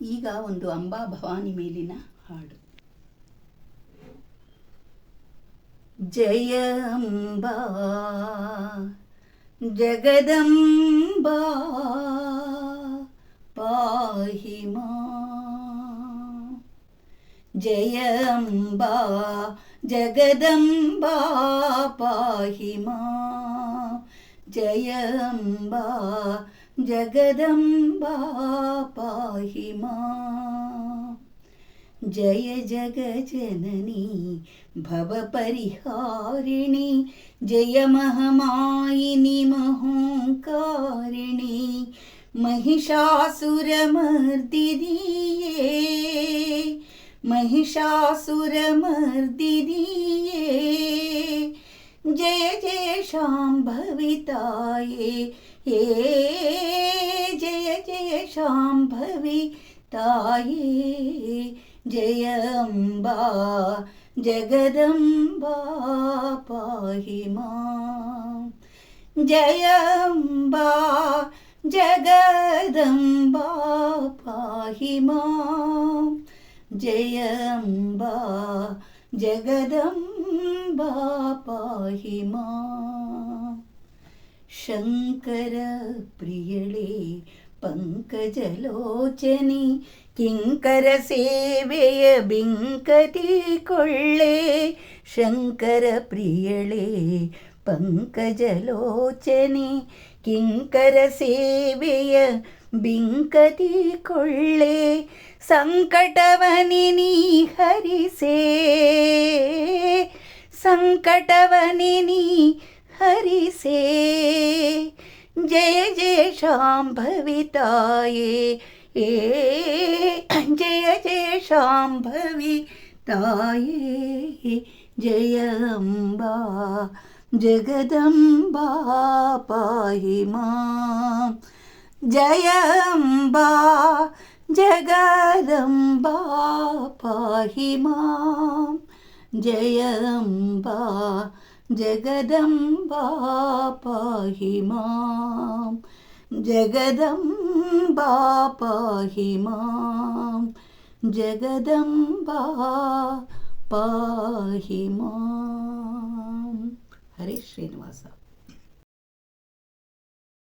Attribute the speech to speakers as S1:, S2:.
S1: ಈಗ ಒಂದು ಅಂಬಾ ಭವಾನಿ ಮೇಲಿನ ಹಾಡು. ಜಯ ಅಂಬಾ ಜಗದಂಬಾ ಪಾಹಿ ಮಾಂ. ಜಯ ಅಂಬಾ ಜಗದಂಬಾ ಪಾಹಿ ಮಾಂ. ಜಯ ಅಂಬಾ ಜಗದಂಬಾ ಪಾಹಿ ಮಾಂ. ಜಯ ಜಗಜನನಿ ಭವಪರಿಹಾರಿಣಿ ಜಯ ಮಹಾಮಾಯಿನಿ ಮಹೋಂಕಾರಿಣಿ महिषासुरमर्दिनीये महिषासुरमर्दिनीये जय जय शाम्भविताये हे जय जय शाम्भविताये जय अम्बा जगदम्बा पाहि मां. जय अम्बा जगदम्बा पाहि मां. जय अम्बा जगदम्बा पाहि मां. शंकर प्रियळे पंकजलोचनि किंकर सेवेय बिंकटिಕೊಳ್ಳೆ. शंकर प्रियळे पंकजलोचनि किंकर सेवेय बिंकटिಕೊಳ್ಳೆ. संकटवनि ನೀ ಹರಿಸೆ संकटवनि ನೀ हरिसे. जय जय शाम्भविताये जय जय शाम्भविताये जय अम्बा जगदम्बा पाहि मां. जय अम्बा जगदम्बा पाहि मां. जय अम्बा जगदम्बा पाहि मां. जगदम्बा पाहि मां. जगदम्बा पाहि मां. हरे श्रीनिवास.